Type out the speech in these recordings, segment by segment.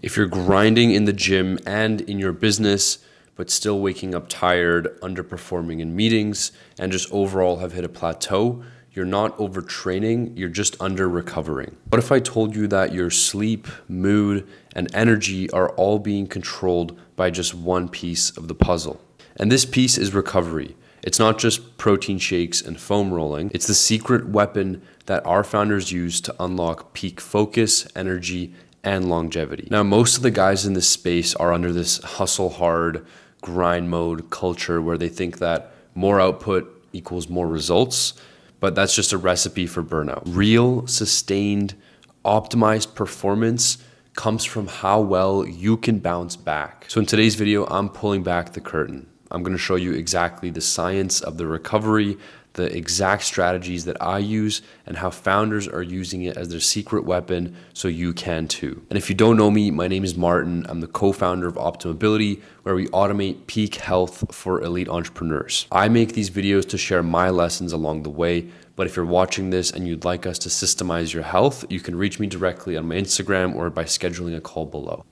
If you're grinding in the gym and in your business, but still waking up tired, underperforming in meetings, and just overall have hit a plateau, you're not overtraining, you're just under recovering. What if I told you that your sleep, mood, and energy are all being controlled by just one piece of the puzzle? And this piece is recovery. It's not just protein shakes and foam rolling. It's the secret weapon that our founders use to unlock peak focus, energy, and longevity. Now, most of the guys in this space are under this hustle hard, grind mode culture where they think that more output equals more results, but that's just a recipe for burnout. Real, sustained, optimized performance comes from how well you can bounce back. So in today's video, I'm pulling back the curtain. I'm going to show you exactly the science of the recovery, the exact strategies that I use, and how founders are using it as their secret weapon so you can too. And if you don't know me, my name is Martin. I'm the co-founder of Optimability, where we automate peak health for elite entrepreneurs. I make these videos to share my lessons along the way, but if you're watching this and you'd like us to systemize your health, you can reach me directly on my Instagram or by scheduling a call below.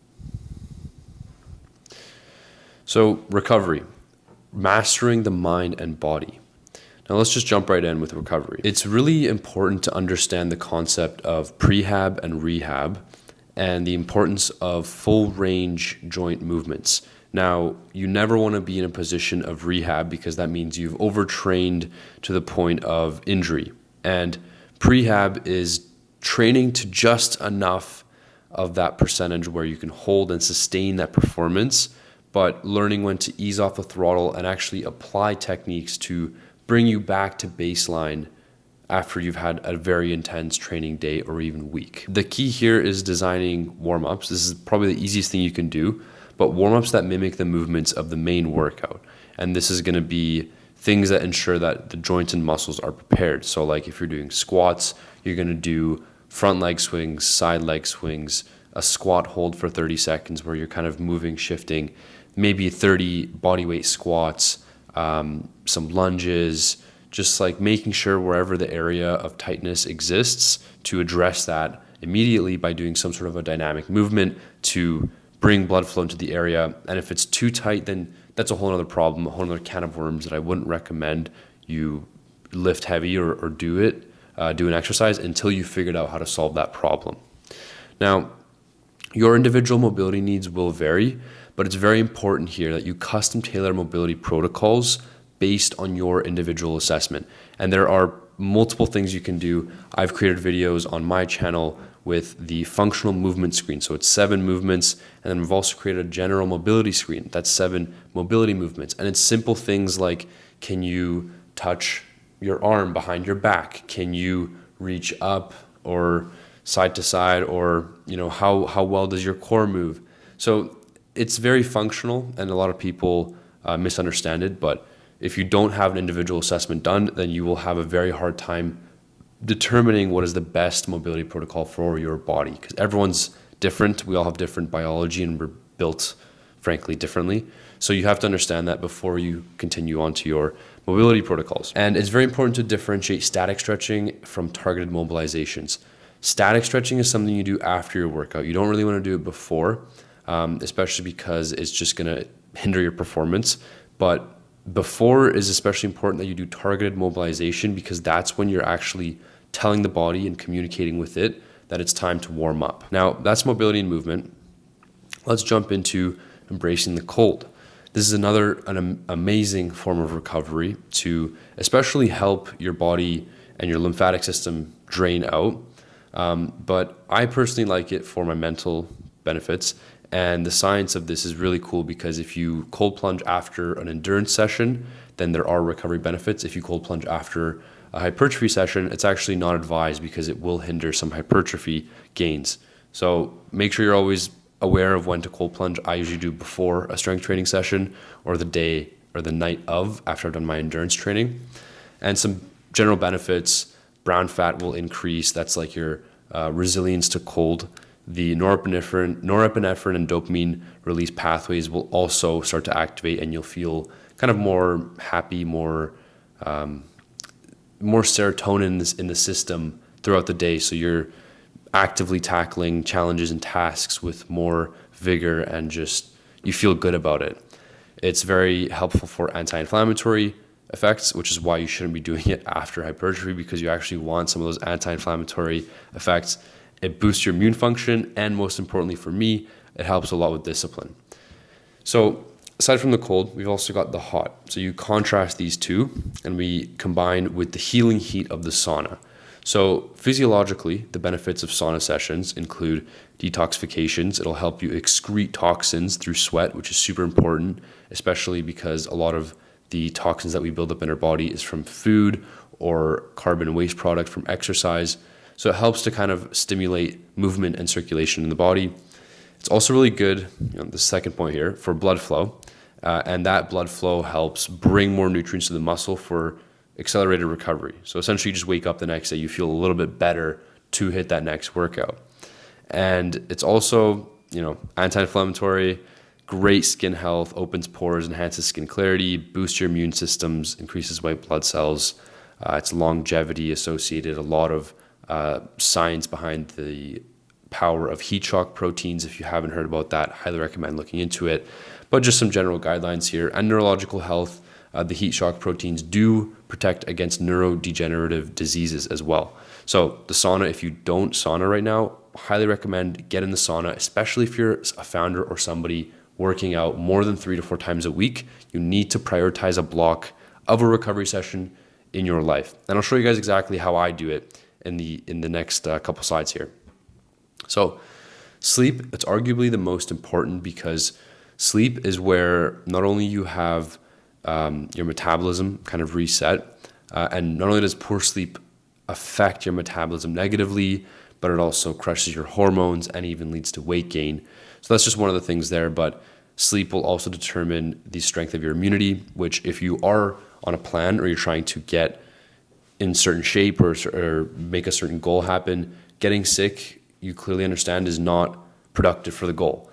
So, recovery, mastering the mind and body. Now let's just jump right in with recovery. It's really important to understand the concept of prehab and rehab and the importance of full range joint movements. Now, you never want to be in a position of rehab because that means you've overtrained to the point of injury. And prehab is training to just enough of that percentage where you can hold and sustain that performance, but learning when to ease off the throttle and actually apply techniques to bring you back to baseline after you've had a very intense training day or even week. The key here is designing warm-ups. This is probably the easiest thing you can do, but warm-ups that mimic the movements of the main workout. And this is going to be things that ensure that the joints and muscles are prepared. So like if you're doing squats, you're going to do front leg swings, side leg swings, a squat hold for 30 seconds where you're kind of moving, shifting, maybe 30 body weight squats, some lunges, just like making sure wherever the area of tightness exists to address that immediately by doing some sort of a dynamic movement to bring blood flow into the area. And if it's too tight, then that's a whole other problem, a whole other can of worms that I wouldn't recommend you lift heavy or do an exercise until you figured out how to solve that problem. Now, your individual mobility needs will vary, but it's very important here that you custom tailor mobility protocols based on your individual assessment. And there are multiple things you can do. I've created videos on my channel with the functional movement screen. So it's 7 movements. And then we've also created a general mobility screen. That's 7 mobility movements. And it's simple things like, can you touch your arm behind your back? Can you reach up or side to side? Or, how well does your core move? So it's very functional, and a lot of people misunderstand it, but if you don't have an individual assessment done, then you will have a very hard time determining what is the best mobility protocol for your body, because everyone's different. We all have different biology, and we're built, frankly, differently. So you have to understand that before you continue on to your mobility protocols. And it's very important to differentiate static stretching from targeted mobilizations. Static stretching is something you do after your workout. You don't really want to do it before, especially because it's just going to hinder your performance. But before is especially important that you do targeted mobilization, because that's when you're actually telling the body and communicating with it that it's time to warm up. Now, that's mobility and movement. Let's jump into embracing the cold. This is an amazing form of recovery to especially help your body and your lymphatic system drain out. But I personally like it for my mental benefits. And the science of this is really cool because if you cold plunge after an endurance session, then there are recovery benefits. If you cold plunge after a hypertrophy session, it's actually not advised because it will hinder some hypertrophy gains. So make sure you're always aware of when to cold plunge. I usually do before a strength training session or the day or the night of after I've done my endurance training. And some general benefits: brown fat will increase. That's like your resilience to cold. The norepinephrine and dopamine release pathways will also start to activate, and you'll feel kind of more happy, more serotonin in the system throughout the day. So you're actively tackling challenges and tasks with more vigor and just you feel good about it. It's very helpful for anti-inflammatory effects, which is why you shouldn't be doing it after hypertrophy, because you actually want some of those anti-inflammatory effects. It boosts your immune function, and most importantly for me, it helps a lot with discipline. So aside from the cold, we've also got the hot. So you contrast these two, and we combine with the healing heat of the sauna. So physiologically, the benefits of sauna sessions include detoxifications. It'll help you excrete toxins through sweat, which is super important, especially because a lot of the toxins that we build up in our body is from food or carbon waste product from exercise. So it helps to kind of stimulate movement and circulation in the body. It's also really good, the second point here, for blood flow. And that blood flow helps bring more nutrients to the muscle for accelerated recovery. So essentially you just wake up the next day, you feel a little bit better to hit that next workout. And it's also, anti-inflammatory, great skin health, opens pores, enhances skin clarity, boosts your immune systems, increases white blood cells. It's longevity associated, a lot of science behind the power of heat shock proteins. If you haven't heard about that, highly recommend looking into it. But just some general guidelines here. And neurological health, the heat shock proteins do protect against neurodegenerative diseases as well. So the sauna, if you don't sauna right now, highly recommend get in the sauna, especially if you're a founder or somebody working out more than 3 to 4 times a week. You need to prioritize a block of a recovery session in your life. And I'll show you guys exactly how I do it in the next couple slides here. So sleep, it's arguably the most important, because sleep is where not only you have your metabolism kind of reset, and not only does poor sleep affect your metabolism negatively, but it also crushes your hormones and even leads to weight gain. So that's just one of the things there. But sleep will also determine the strength of your immunity, which if you are on a plan or you're trying to get in certain shape or make a certain goal happen, getting sick, you clearly understand, is not productive for the goal.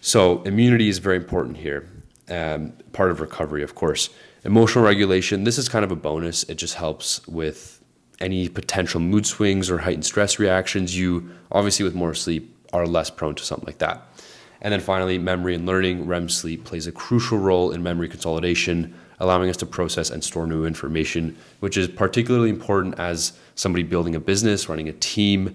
So immunity is very important here. Part of recovery, of course. Emotional regulation, this is kind of a bonus. It just helps with any potential mood swings or heightened stress reactions. You, obviously with more sleep, are less prone to something like that. And then finally, memory and learning. REM sleep plays a crucial role in memory consolidation, allowing us to process and store new information, which is particularly important as somebody building a business, running a team,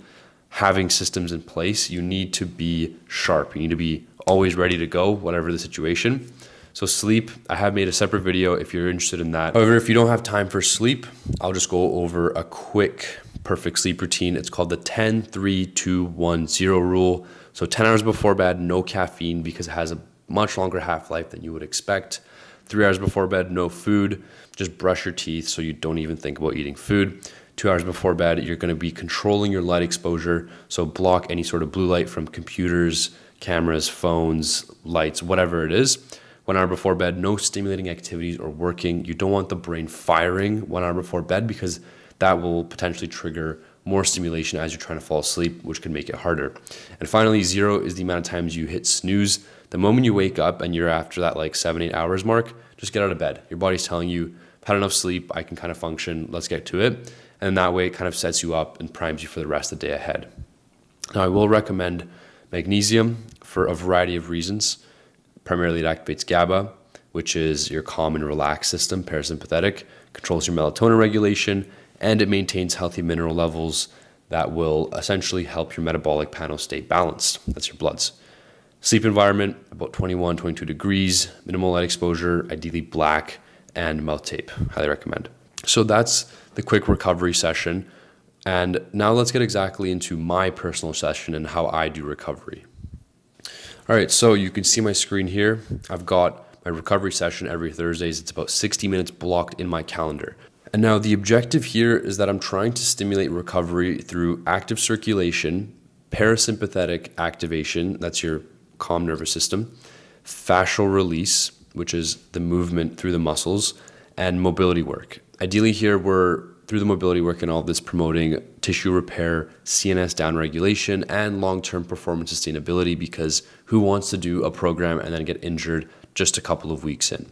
having systems in place. You need to be sharp. You need to be always ready to go, whatever the situation. So sleep, I have made a separate video if you're interested in that. However, if you don't have time for sleep, I'll just go over a quick perfect sleep routine. It's called the 10-3-2-1-0 rule. So 10 hours before bed, no caffeine, because it has a much longer half-life than you would expect. 3 hours before bed, no food. Just brush your teeth so you don't even think about eating food. 2 hours before bed, you're going to be controlling your light exposure. So block any sort of blue light from computers, cameras, phones, lights, whatever it is. 1 hour before bed, no stimulating activities or working. You don't want the brain firing 1 hour before bed, because that will potentially trigger more stimulation as you're trying to fall asleep, which can make it harder. And finally, 0 is the amount of times you hit snooze. The moment you wake up and you're after that 7-8 hours mark, just get out of bed. Your body's telling you, I've had enough sleep, I can kind of function, let's get to it. And that way it kind of sets you up and primes you for the rest of the day ahead. Now, I will recommend magnesium for a variety of reasons. Primarily, it activates GABA, which is your calm and relaxed system, parasympathetic, controls your melatonin regulation, and it maintains healthy mineral levels that will essentially help your metabolic panel stay balanced. That's your bloods. Sleep environment, about 21, 22 degrees, minimal light exposure, ideally black, and mouth tape. Highly recommend. So that's the quick recovery session. And now let's get exactly into my personal session and how I do recovery. All right, so you can see my screen here. I've got my recovery session every Thursdays. It's about 60 minutes blocked in my calendar. And now the objective here is that I'm trying to stimulate recovery through active circulation, parasympathetic activation, that's your calm nervous system, fascial release, which is the movement through the muscles, and mobility work. Ideally here, we're through the mobility work and all this promoting tissue repair, CNS downregulation, and long-term performance sustainability, because who wants to do a program and then get injured just a couple of weeks in?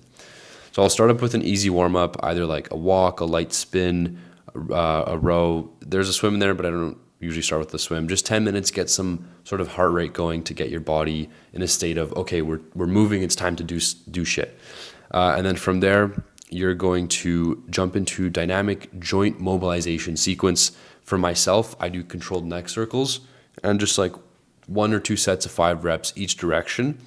So I'll start up with an easy warm-up, either like a walk, a light spin, a row. There's a swim in there, but I don't usually start with the swim. Just 10 minutes, get some sort of heart rate going to get your body in a state of, okay, we're moving, it's time to do shit. And then from there, you're going to jump into dynamic joint mobilization sequence. For myself, I do controlled neck circles and just like 1 or 2 sets of 5 reps each direction,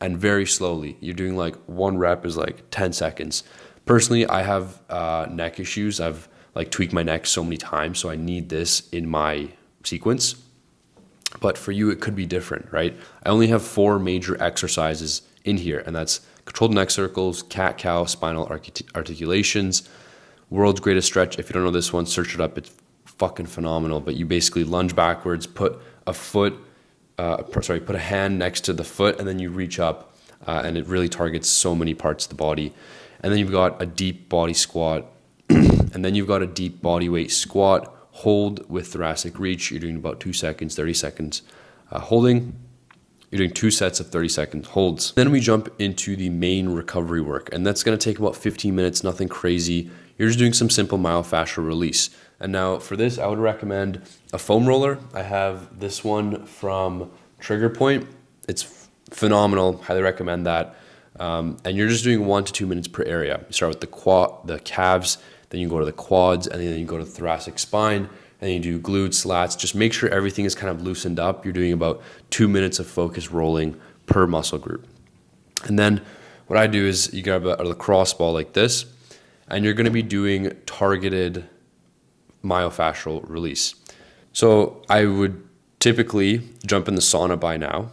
and very slowly. You're doing like 1 rep is like 10 seconds. Personally, I have neck issues. I've like tweaked my neck so many times, so I need this in my sequence. But for you, it could be different, right? I only have 4 major exercises in here, and that's controlled neck circles, cat-cow, spinal articulations, world's greatest stretch. If you don't know this one, search it up. It's fucking phenomenal. But you basically lunge backwards, put a hand next to the foot, and then you reach up, and it really targets so many parts of the body. And then you've got a deep body squat, and then you've got a deep body weight squat, hold with thoracic reach. You're doing about 2 seconds, 30 seconds holding. You're doing 2 sets of 30 second holds. Then we jump into the main recovery work, and that's gonna take about 15 minutes, nothing crazy. You're just doing some simple myofascial release. And now for this, I would recommend a foam roller. I have this one from Trigger Point. It's phenomenal, highly recommend that. And you're just doing 1 to 2 minutes per area. You start with the calves, then you go to the quads, and then you go to the thoracic spine, and then you do glutes, lats. Just make sure everything is kind of loosened up. You're doing about 2 minutes of focus rolling per muscle group. And then what I do is you grab a lacrosse ball like this, and you're gonna be doing targeted myofascial release. So I would typically jump in the sauna by now,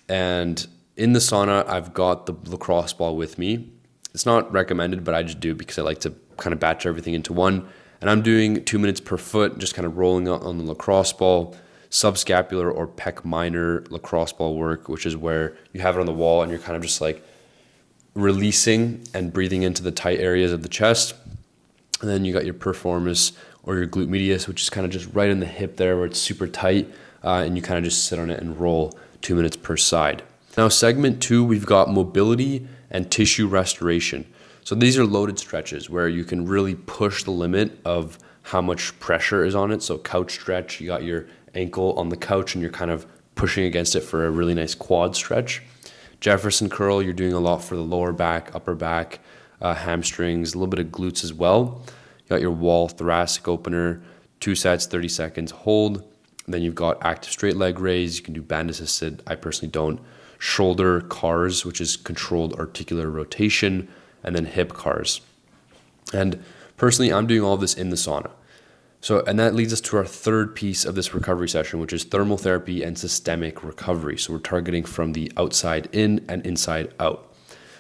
and in the sauna, I've got the lacrosse ball with me. It's not recommended, but I just do because I like to kind of batch everything into one. And I'm doing 2 minutes per foot, just kind of rolling on the lacrosse ball, subscapular or pec minor lacrosse ball work, which is where you have it on the wall and you're kind of just like releasing and breathing into the tight areas of the chest. And then you got your piriformis or your glute medius, which is kind of just right in the hip there where it's super tight, and you kind of just sit on it and roll 2 minutes per side. Now, segment 2, we've got mobility and tissue restoration. So these are loaded stretches where you can really push the limit of how much pressure is on it. So couch stretch, you got your ankle on the couch and you're kind of pushing against it for a really nice quad stretch. Jefferson curl, you're doing a lot for the lower back, upper back, hamstrings, a little bit of glutes as well. You got your wall thoracic opener, 2 sets, 30 seconds hold. And then you've got active straight leg raise. You can do band assisted. I personally don't. Shoulder cars, which is controlled articular rotation, and then hip cars. And personally, I'm doing all of this in the sauna. And that leads us to our third piece of this recovery session, which is thermal therapy and systemic recovery. So we're targeting from the outside in and inside out.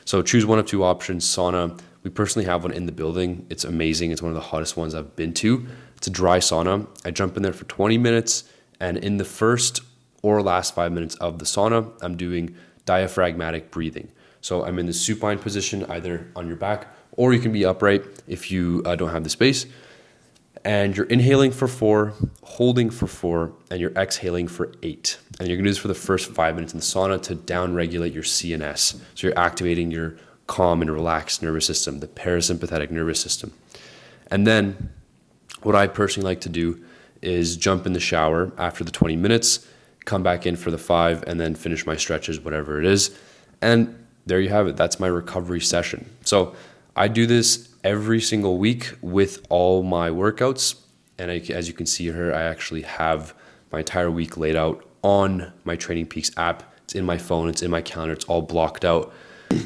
So choose one of 2 options. Sauna, we personally have one in the building. It's amazing. It's one of the hottest ones I've been to. It's a dry sauna. I jump in there for 20 minutes, and in the first or last 5 minutes of the sauna, I'm doing diaphragmatic breathing. So I'm in the supine position, either on your back, or you can be upright if you don't have the space. And you're inhaling for 4, holding for 4, and you're exhaling for 8. And you're gonna do this for the first 5 minutes in the sauna to down-regulate your CNS. So you're activating your calm and relaxed nervous system, the parasympathetic nervous system. And then what I personally like to do is jump in the shower after the 20 minutes, come back in for the 5, and then finish my stretches, whatever it is. And there you have it. That's my recovery session. So I do this every single week with all my workouts. And as you can see here, I actually have my entire week laid out on my Training Peaks app. It's in my phone, it's in my calendar, it's all blocked out.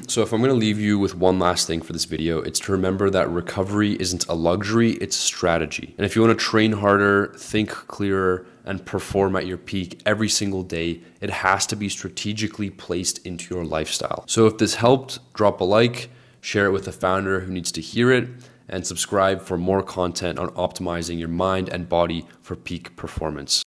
So if I'm going to leave you with one last thing for this video, it's to remember that recovery isn't a luxury, it's a strategy. And if you want to train harder, think clearer, and perform at your peak every single day, it has to be strategically placed into your lifestyle. So if this helped, drop a like, share it with a founder who needs to hear it, and subscribe for more content on optimizing your mind and body for peak performance.